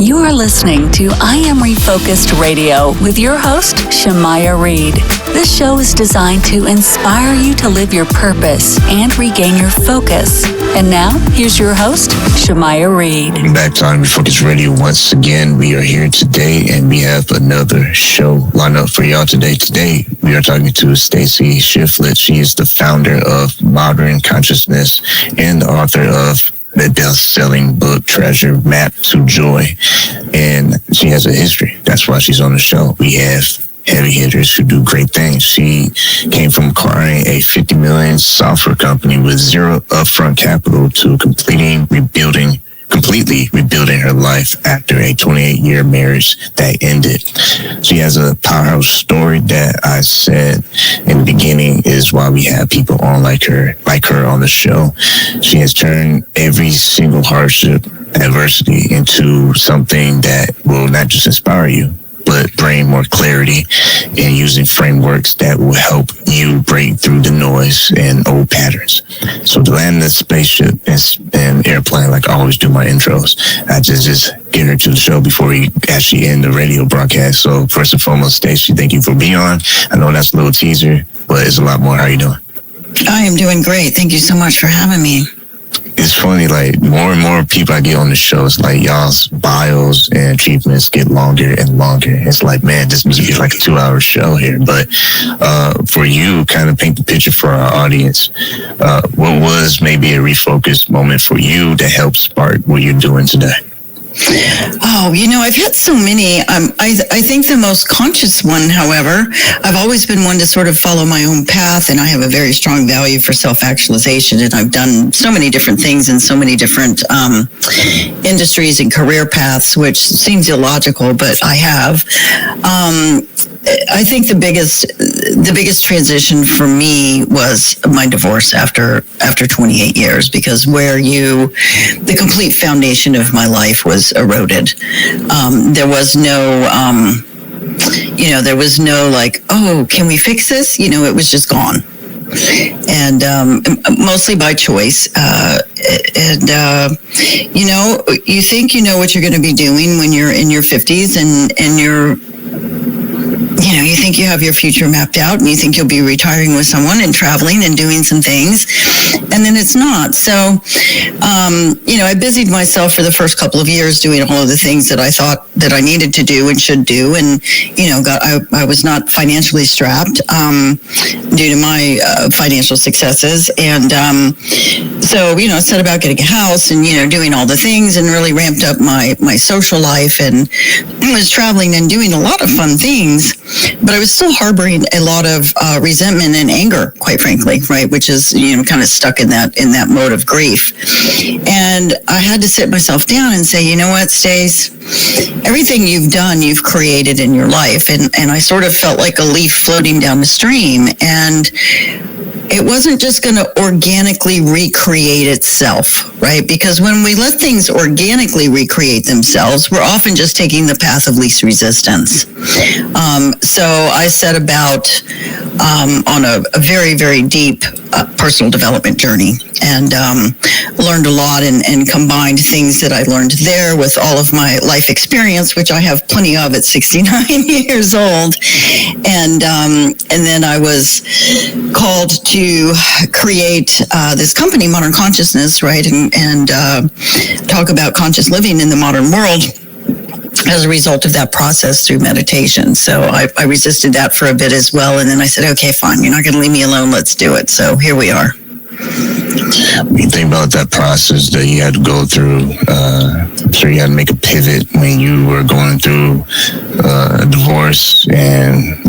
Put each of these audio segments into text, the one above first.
You are listening to I Am Refocused Radio with your host, Shamaya Reed. This show is designed to inspire you to live your purpose and regain your focus. And now, here's your host, Shamaya Reed. Back to I Am Refocused Radio once again. We are here today, and we have another show lined up for y'all today. Today, we are talking to Stacie Shifflett. She is the founder of Modern Consciousness and the author of the best-selling book, Treasure Map to Joy. And she has a history. That's why she's on the show. We have heavy hitters who do great things. She came from acquiring a $50 million software company with zero upfront capital to completely rebuilding her life after a 28-year marriage that ended. She has a powerhouse story that I said in the beginning is why we have people on like her on the show. She has turned every single hardship, adversity into something that will not just inspire you, but bring more clarity and using frameworks that will help you break through the noise and old patterns. So to land the spaceship and airplane, like I always do my intros, I just get her to the show before we actually end the radio broadcast. So first and foremost, Stacie, thank you for being on. I know that's a little teaser, but it's a lot more. How are you doing? I am doing great. Thank you so much for having me. It's funny, like more and more people I get on the show, it's like y'all's bios and achievements get longer and longer. It's like, man, this must be like a 2-hour show here. But for you, kind of paint the picture for our audience. What was maybe a refocused moment for you that helped spark what you're doing today? Oh, I've had so many. I think the most conscious one, however, I've always been one to sort of follow my own path, and I have a very strong value for self-actualization, and I've done so many different things in so many different industries and career paths, which seems illogical, but I have. I think the biggest transition for me was my divorce after 28 years, because the complete foundation of my life was eroded. There was no like, oh, can we fix this? It was just gone. And mostly by choice. You think you know what you're going to be doing when you're in your 50s and you're, you think you have your future mapped out, and you think you'll be retiring with someone and traveling and doing some things, and then it's not. So, I busied myself for the first couple of years doing all of the things that I thought that I needed to do and should do, and I was not financially strapped due to my financial successes, and so set about getting a house and doing all the things, and really ramped up my social life, and was traveling and doing a lot of fun things. But I was still harboring a lot of resentment and anger, quite frankly, right? Which is, kind of stuck in that mode of grief. And I had to sit myself down and say, you know what, Stace, everything you've done, you've created in your life. And I sort of felt like a leaf floating down the stream. And it wasn't just going to organically recreate itself, right? Because when we let things organically recreate themselves, we're often just taking the path of least resistance. So I set about on a very, very deep personal development journey, and learned a lot, and combined things that I learned there with all of my life experience, which I have plenty of at 69 years old. And then I was called to create this company, Modern Consciousness, right, and talk about conscious living in the modern world as a result of that process through meditation. So I resisted that for a bit as well, and then I said, okay, fine, you're not going to leave me alone, let's do it. So here we are. When you think about that process that you had to go through, I'm sure you had to make a pivot when you were going through a divorce, and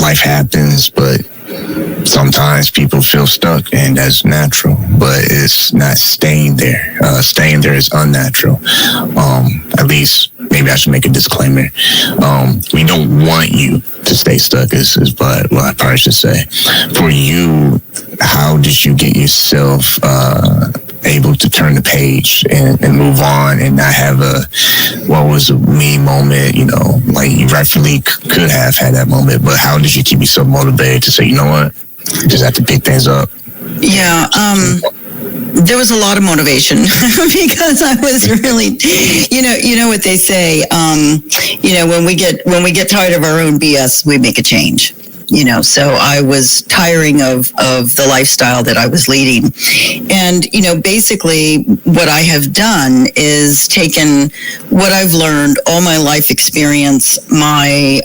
life happens, but sometimes people feel stuck, and that's natural, but it's not staying there. Staying there is unnatural. At least, maybe I should make a disclaimer. We don't want you to stay stuck, is what I probably should say. For you, how did you get yourself able to turn the page and move on, and not have what was a me moment, like you rightfully could have had that moment, but how did you keep yourself motivated to say, you know what, just have to pick things up? Yeah, there was a lot of motivation because I was really, you know what they say, when we get tired of our own BS, we make a change. So I was tiring of the lifestyle that I was leading. And, basically what I have done is taken what I've learned, all my life experience, my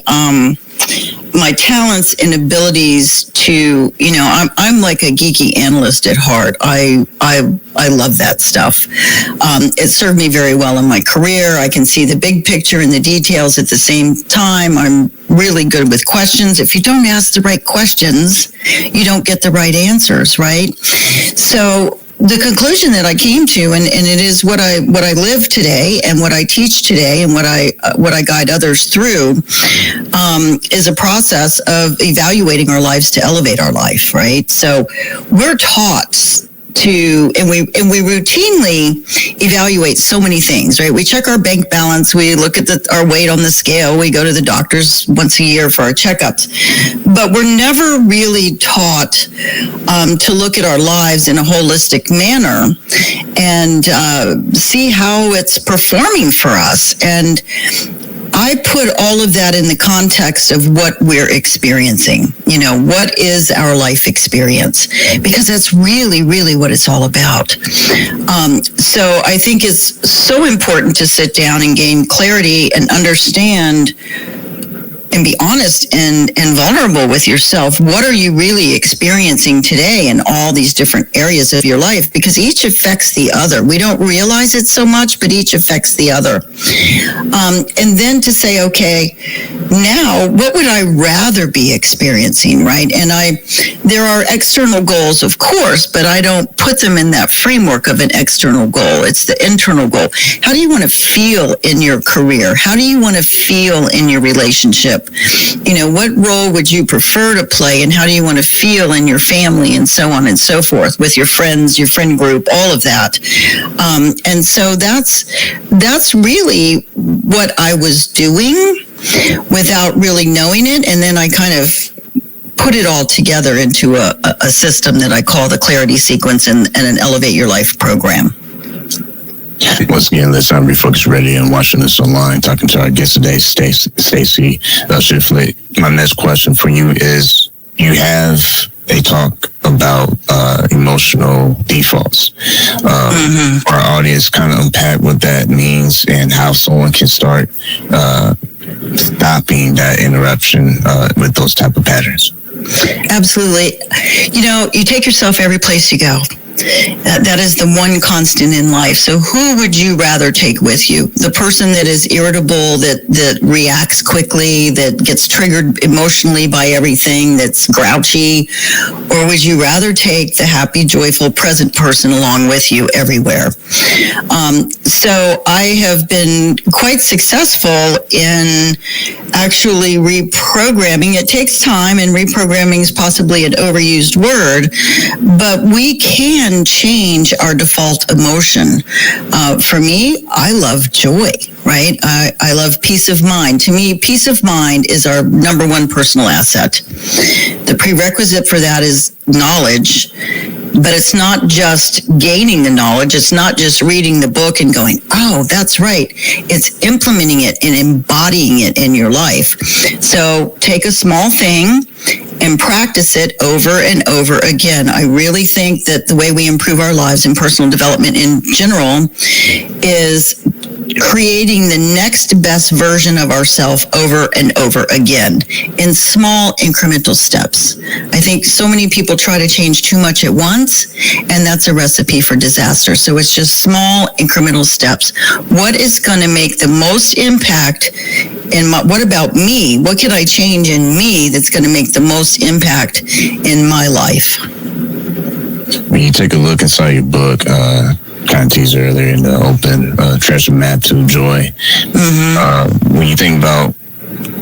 talents and abilities to, I'm like a geeky analyst at heart. I love that stuff. It served me very well in my career. I can see the big picture and the details at the same time. I'm really good with questions. If you don't ask the right questions, you don't get the right answers, right? So the conclusion that I came to, and it is what I live today and what I teach today and what I guide others through, is a process of evaluating our lives to elevate our life, right? So we're taught to, and we routinely evaluate so many things, right? We check our bank balance, we look at our weight on the scale, we go to the doctors once a year for our checkups, but we're never really taught to look at our lives in a holistic manner and see how it's performing for us. And I put all of that in the context of what we're experiencing. What is our life experience? Because that's really, really what it's all about. So I think it's so important to sit down and gain clarity and understand and be honest and vulnerable with yourself. What are you really experiencing today in all these different areas of your life? Because each affects the other. We don't realize it so much, but each affects the other. And then to say, okay, now what would I rather be experiencing, right? And there are external goals, of course, but I don't put them in that framework of an external goal. It's the internal goal. How do you want to feel in your career? How do you want to feel in your relationship? What role would you prefer to play, and how do you want to feel in your family, and so on and so forth, with your friends, your friend group, all of that. And so that's really what I was doing without really knowing it. And then I kind of put it all together into a system that I call the Clarity Sequence and an Elevate Your Life program. Once again, this is I Am Refocused Radio and watching this online, talking to our guest today, Stacie Shifflett. My next question for you is, you have a talk about emotional defaults. Our audience kind of unpack what that means and how someone can start stopping that interruption with those type of patterns. Absolutely. You take yourself every place you go. That is the one constant in life. So who would you rather take with you? The person that is irritable, that reacts quickly, that gets triggered emotionally by everything, that's grouchy? Or would you rather take the happy, joyful, present person along with you everywhere? So I have been quite successful in actually reprogramming. It takes time, and reprogramming is possibly an overused word, but we can change our default emotion. For me, I love joy, right? I love peace of mind. To me, peace of mind is our number one personal asset. The prerequisite for that is knowledge, but it's not just gaining the knowledge. It's not just reading the book and going, oh, that's right. It's implementing it and embodying it in your life. So take a small thing and practice it over and over again. I really think that the way we improve our lives and personal development in general is creating the next best version of ourselves over and over again in small incremental steps. I think so many people try to change too much at once, and that's a recipe for disaster. So it's just small incremental steps. What is going to make the most impact what about me? What can I change in me that's going to make the most impact in my life? When you take a look inside your book, kind of teased earlier in the open, Transformative to Joy. When you think about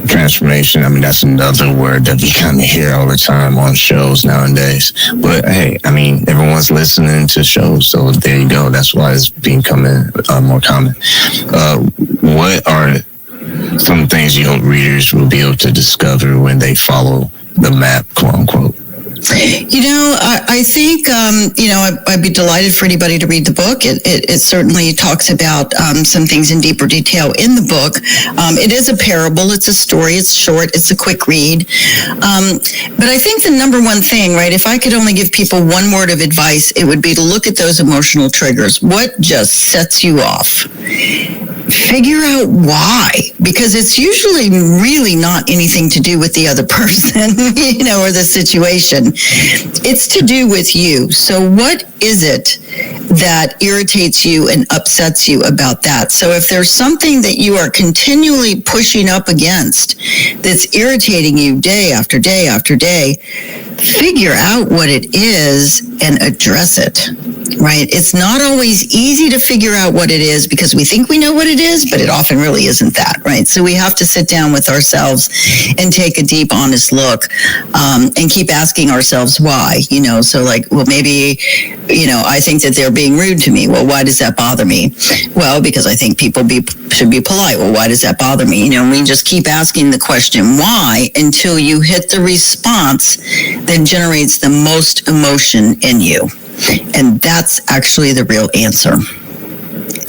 transformation, I mean, that's another word that we kind of hear all the time on shows nowadays. But hey, I mean, everyone's listening to shows, so there you go. That's why it's becoming more common. What are some things you hope readers will be able to discover when they follow the map, quote unquote? I think, I'd be delighted for anybody to read the book. It certainly talks about some things in deeper detail in the book. It is a parable. It's a story. It's short. It's a quick read. But I think the number one thing, right, if I could only give people one word of advice, it would be to look at those emotional triggers. What just sets you off? Figure out why, because it's usually really not anything to do with the other person, or the situation. It's to do with you. So what is it that irritates you and upsets you about that? So if there's something that you are continually pushing up against that's irritating you day after day after day, figure out what it is and address it. Right? It's not always easy to figure out what it is because we think we know what it is, but it often really isn't that, right? So we have to sit down with ourselves and take a deep, honest look, and keep asking ourselves why, so maybe, I think that they're being rude to me. Well, why does that bother me? Well, because I think people should be polite. Well, why does that bother me? We just keep asking the question why until you hit the response that generates the most emotion in you. And that's actually the real answer.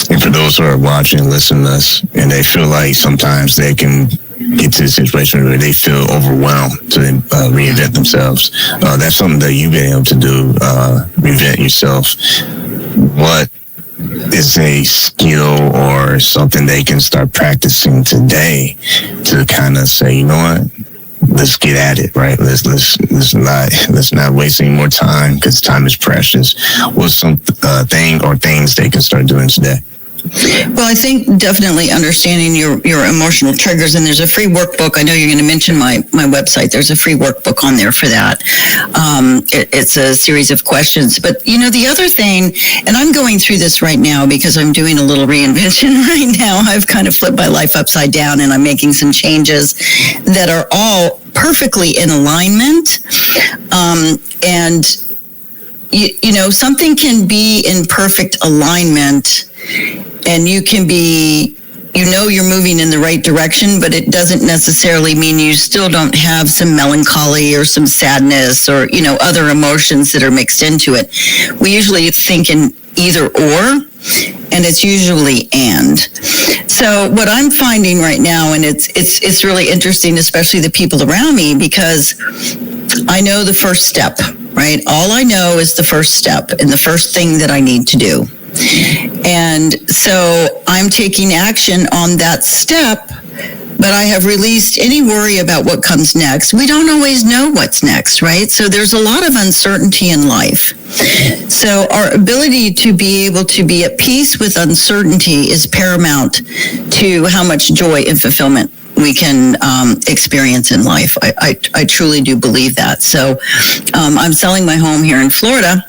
And for those who are watching, listening to us, and they feel like sometimes they can get to the situation where they feel overwhelmed to reinvent themselves, that's something that you've been able to do, reinvent yourself. What is a skill or something they can start practicing today to kind of say, you know what? Let's get at it, right? Let's not waste any more time because time is precious. What's some thing or things they can start doing today? Well, I think definitely understanding your emotional triggers, and there's a free workbook. I know you're going to mention my website. There's a free workbook on there for that. It's a series of questions. But, the other thing, and I'm going through this right now because I'm doing a little reinvention right now. I've kind of flipped my life upside down, and I'm making some changes that are all perfectly in alignment. And, something can be in perfect alignment, and you can be, you're moving in the right direction, but it doesn't necessarily mean you still don't have some melancholy or some sadness or, other emotions that are mixed into it. We usually think in either or, and it's usually and. So what I'm finding right now, and it's really interesting, especially the people around me, because I know the first step, right? All I know is the first step and the first thing that I need to do. And so I'm taking action on that step, but I have released any worry about what comes next. We don't always know what's next, right? So there's a lot of uncertainty in life. So our ability to be able to be at peace with uncertainty is paramount to how much joy and fulfillment we can experience in life. I truly do believe that. So I'm selling my home here in Florida,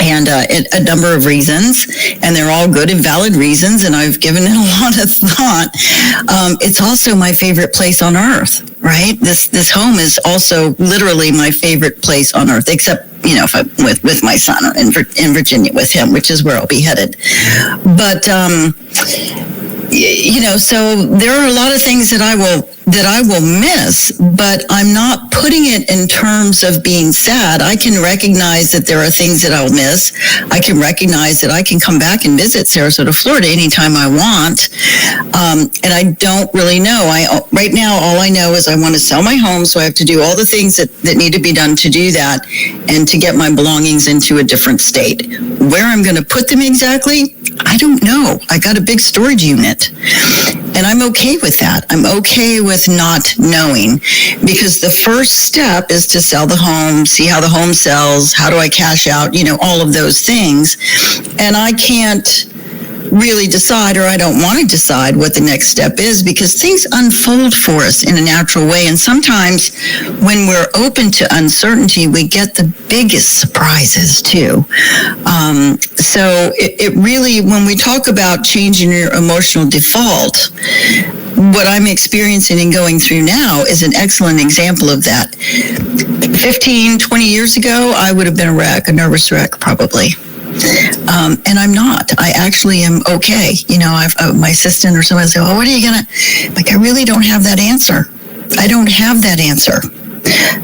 and a number of reasons, and they're all good and valid reasons, and I've given it a lot of thought. It's also my favorite place on earth, right? This home is also literally my favorite place on earth, except, if I'm with my son or in Virginia with him, which is where I'll be headed. But, so there are a lot of things that I will miss, but I'm not putting it in terms of being sad. I can recognize that there are things that I'll miss. I can recognize that I can come back and visit Sarasota, Florida anytime I want. And I don't really know. Right now, all I know is I want to sell my home, so I have to do all the things that need to be done to do that and to get my belongings into a different state. Where I'm going to put them exactly, I don't know. I got a big storage unit, and I'm okay with that. I'm okay with not knowing, because the first step is to sell the home, see how the home sells, how do I cash out, all of those things. And I can't really decide, or I don't want to decide what the next step is, because things unfold for us in a natural way. And sometimes when we're open to uncertainty, we get the biggest surprises too. So it really, when we talk about changing your emotional default, what I'm experiencing and going through now is an excellent example of that. 15, 20 years ago, I would have been a wreck, a nervous wreck probably. And I'm not. I actually am okay. My assistant or someone say, "Oh, what are you gonna?" Like, I really don't have that answer. I don't have that answer.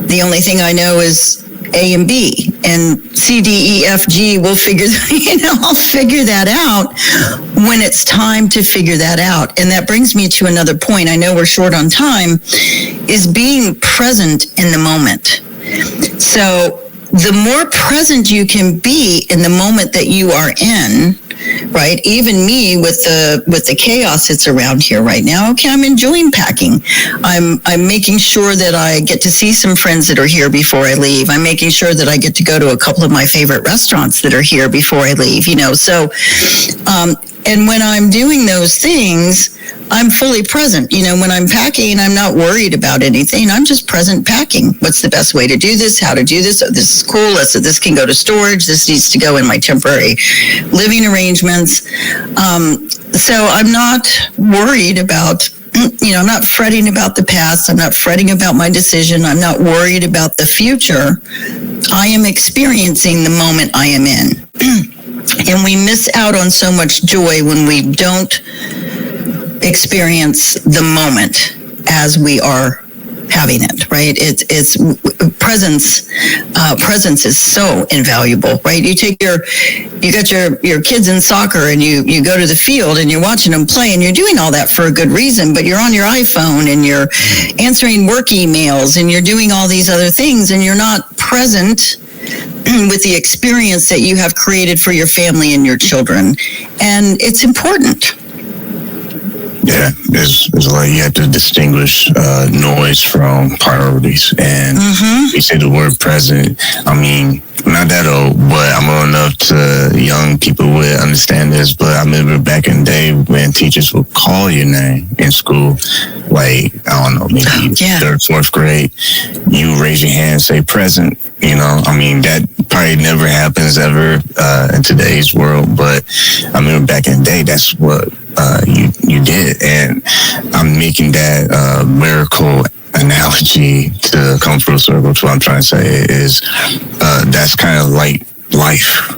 The only thing I know is A and B, and C, D, E, F, G. We'll figure, I'll figure that out when it's time to figure that out. And that brings me to another point. I know we're short on time, is being present in the moment. So the more present you can be in the moment that you are in, right? Even me with the chaos that's around here right now. Okay, I'm enjoying packing. I'm making sure that I get to see some friends that are here before I leave. I'm making sure that I get to go to a couple of my favorite restaurants that are here before I leave, So, and when I'm doing those things, I'm fully present. When I'm packing, I'm not worried about anything. I'm just present packing. What's the best way to do this? How to do this? Oh, this is cool. This can go to storage. This needs to go in my temporary living arrangements. So I'm not worried about, I'm not fretting about the past. I'm not fretting about my decision. I'm not worried about the future. I am experiencing the moment I am in. And we miss out on so much joy when we don't experience the moment as we are having it, right? It's presence. Presence is so invaluable, right? You got your kids in soccer, and you go to the field and you're watching them play, and you're doing all that for a good reason, but you're on your iPhone and you're answering work emails and you're doing all these other things, and you're not present with the experience that you have created for your family and your children. And it's important. Yeah, there's a lot. You have to distinguish noise from priorities. And you say the word present. I mean, not that old, but I'm old enough to young people would understand this. But I remember back in the day when teachers would call your name in school, like, I don't know, maybe third, fourth grade, you raise your hand, say present. I mean, that probably never happens ever in today's world. But I remember back in the day, that's what you did. And I'm making that miracle analogy to come full circle. What I'm trying to say is that's kind of like life,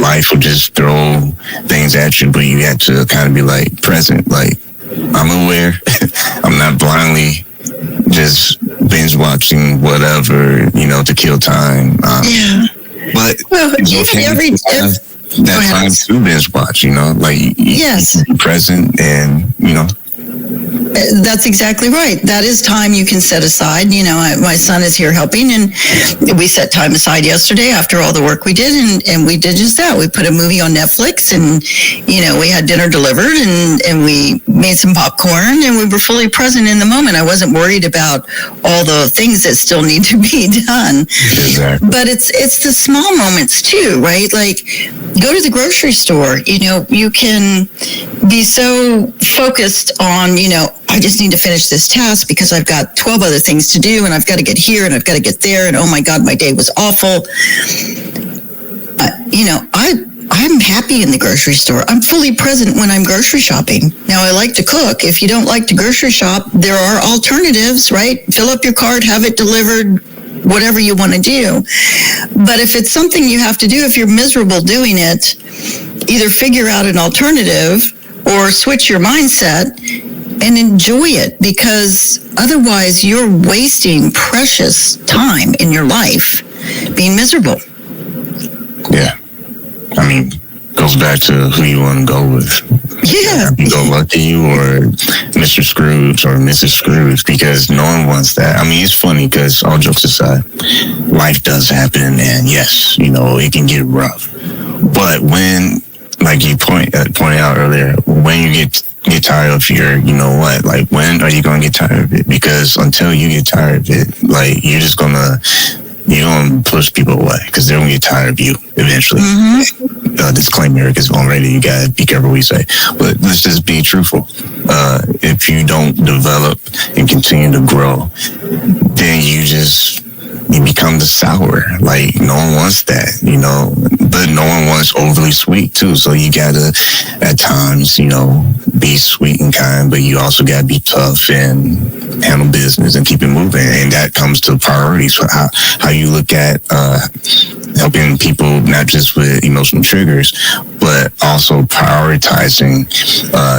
Life will just throw things at you, but you have to kind of be like present, like I'm aware. I'm not blindly just binge watching whatever, to kill time. But even that time to binge watch, yes, be present and, That's exactly right. That is time you can set aside. My son is here helping, and we set time aside yesterday after all the work we did, and we did just that. We put a movie on Netflix, and, we had dinner delivered, and we made some popcorn, and we were fully present in the moment. I wasn't worried about all the things that still need to be done. Exactly. But it's the small moments too, right? Like, go to the grocery store. You can be so focused on, I just need to finish this task because I've got 12 other things to do, and I've got to get here and I've got to get there, and oh my God, my day was awful. I'm happy in the grocery store. I'm fully present when I'm grocery shopping. Now, I like to cook. If you don't like to grocery shop, there are alternatives, right? Fill up your cart, have it delivered, whatever you want to do. But if it's something you have to do, if you're miserable doing it, either figure out an alternative or switch your mindset and enjoy it, because otherwise you're wasting precious time in your life being miserable. Yeah. I mean, goes back to who you want to go with. Yeah. Go lucky or Mr. Scrooge or Mrs. Scrooge, because no one wants that. I mean, it's funny because, all jokes aside, life does happen, and yes, it can get rough. But when, like you pointed out earlier, when you get tired of your, like, when are you going to get tired of it? Because until you get tired of it, like, you're going to push people away because they're going to get tired of you eventually. Disclaimer, because already you got to be careful what you say. But let's just be truthful. If you don't develop and continue to grow, then you become the sour. Like, no one wants that, but no one wants overly sweet too. So you gotta, at times, be sweet and kind, but you also gotta be tough and handle business and keep it moving. And that comes to priorities, how you look at helping people not just with emotional triggers, but also prioritizing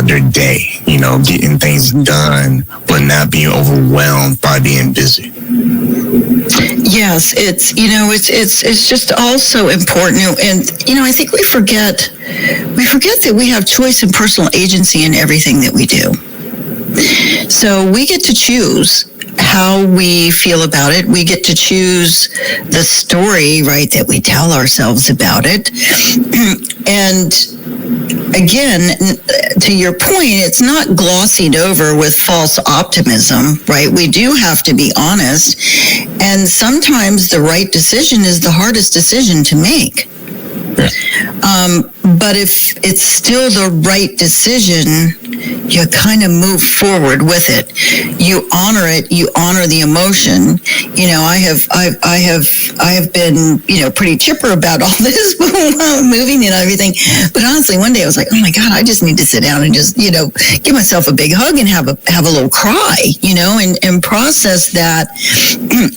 their day, getting things done, but not being overwhelmed by being busy. Yes, it's just also important, and I think we forget that we have choice and personal agency in everything that we do. So we get to choose how we feel about it. We get to choose the story, right, that we tell ourselves about it. And again, to your point, it's not glossied over with false optimism, right? We do have to be honest. And sometimes the right decision is the hardest decision to make. But if it's still the right decision, you kind of move forward with it. You honor it. You honor the emotion. I have been, pretty chipper about all this moving and everything. But honestly, one day I was like, oh my God, I just need to sit down and just, give myself a big hug and have a little cry, and process that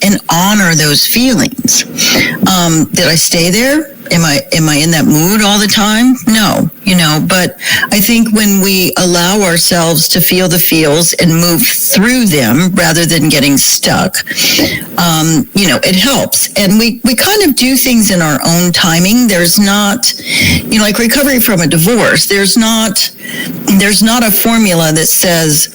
and honor those feelings. Did I stay there? Am I in that mood all the time? No, but I think when we allow ourselves to feel the feels and move through them rather than getting stuck, it helps. And we kind of do things in our own timing. There's not, like recovery from a divorce, there's not a formula that says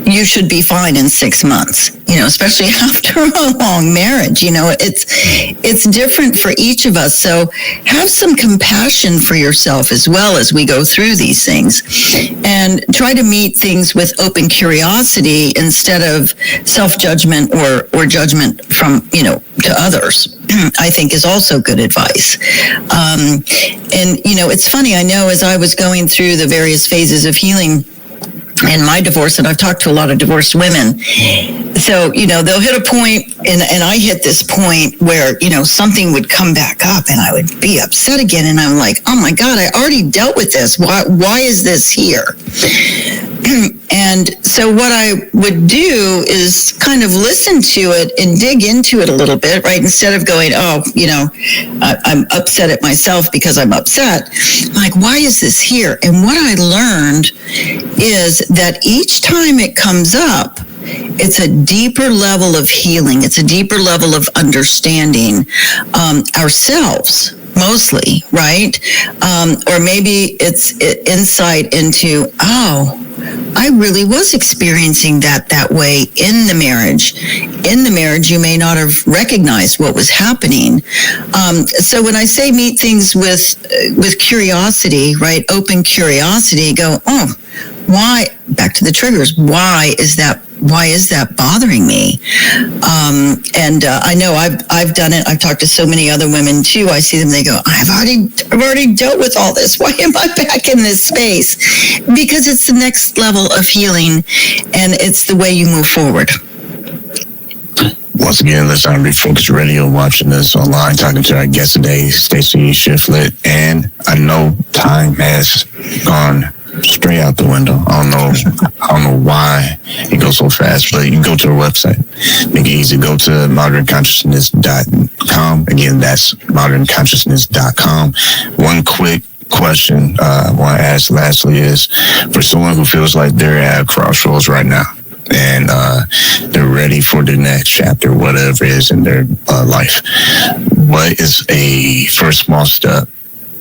you should be fine in 6 months, especially after a long marriage. It's different for each of us. So have some compassion for yourself as well as we go through these things, and try to meet things with open curiosity instead of self-judgment or judgment from, to others. I think is also good advice. And, it's funny, I know as I was going through the various phases of healing in my divorce, and I've talked to a lot of divorced women. So, they'll hit a point, and I hit this point where, something would come back up and I would be upset again. And I'm like, oh my God, I already dealt with this. Why is this here? And so what I would do is kind of listen to it and dig into it a little bit, right? Instead of going, I'm upset at myself because I'm upset. Like, why is this here? And what I learned is that each time it comes up, it's a deeper level of healing. It's a deeper level of understanding ourselves, mostly, right? Or maybe it's insight into, I really was experiencing that way in the marriage. In the marriage, you may not have recognized what was happening. So when I say meet things with curiosity, right? Open curiosity, go, why? Back to the triggers. Why is that bothering me? And I know I've done it. I've talked to so many other women too. I see them, they go, I've already dealt with all this. Why am I back in this space? Because it's the next level of healing, and it's the way you move forward. Once again, let's on Refocused Radio, watching this online, talking to our guest today, Stacie Shifflett. And I know time has gone straight out the window. I don't know why it goes so fast, but you can go to our website. Make it easy. Go to modernconsciousness.com. Again, that's modernconsciousness.com. One quick question I want to ask lastly is, for someone who feels like they're at a crossroads right now and they're ready for the next chapter, whatever it is in their life, what is a first small step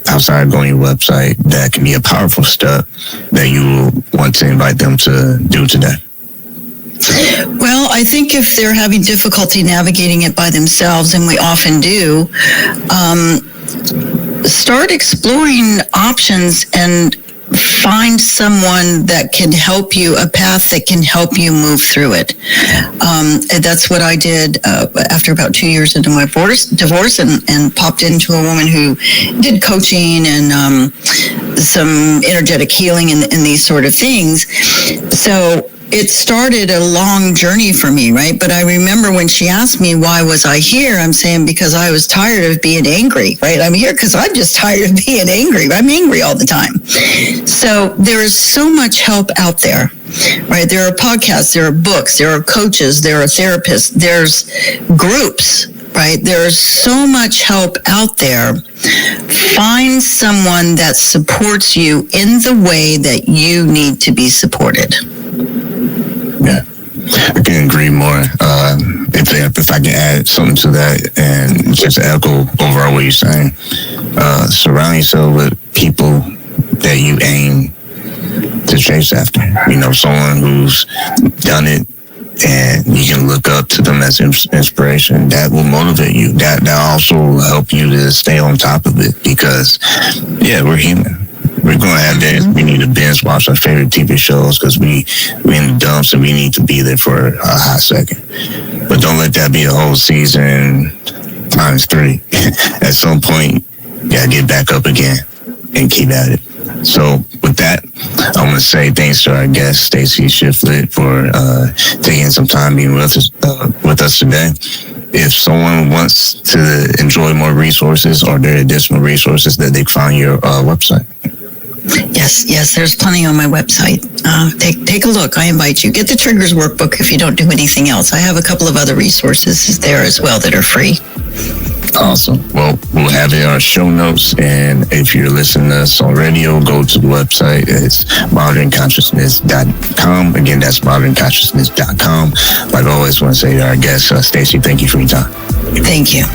outside of going to your website that can be a powerful step that you want to invite them to do today? Well, I think if they're having difficulty navigating it by themselves, and we often do, start exploring options and find someone that can help you, a path that can help you move through it. And that's what I did after about 2 years into my divorce, and popped into a woman who did coaching and some energetic healing and these sort of things. So it started a long journey for me, right? But I remember when she asked me, why was I here? I'm saying, because I was tired of being angry, right? I'm here because I'm just tired of being angry. I'm angry all the time. So there is so much help out there, right? There are podcasts, there are books, there are coaches, there are therapists, there's groups, right? There's so much help out there. Find someone that supports you in the way that you need to be supported. Yeah, I can agree more. If I can add something to that and just echo overall what you're saying, surround yourself with people that you aim to chase after. You know, someone who's done it and you can look up to them as inspiration. That will motivate you. That also will help you to stay on top of it, because, yeah, we're human. We're going to have days we need to binge watch our favorite TV shows because we in the dumps and we need to be there for a hot second. But don't let that be a whole season times 3. At some point, you got to get back up again and keep at it. So with that, I want to say thanks to our guest, Stacie Shifflett, for taking some time being with us today. If someone wants to enjoy more resources, or there are additional resources that they can find your website? Yes, there's plenty on my website. Take a look. I invite you. Get the Triggers workbook if you don't do anything else. I have a couple of other resources there as well that are free. Awesome. Well, we'll have it in our show notes, and if you're listening to us on radio, go to the website. It's modernconsciousness.com. Again, that's modernconsciousness.com. Like I always want to say to our guest, Stacie, thank you for your time. Thank you.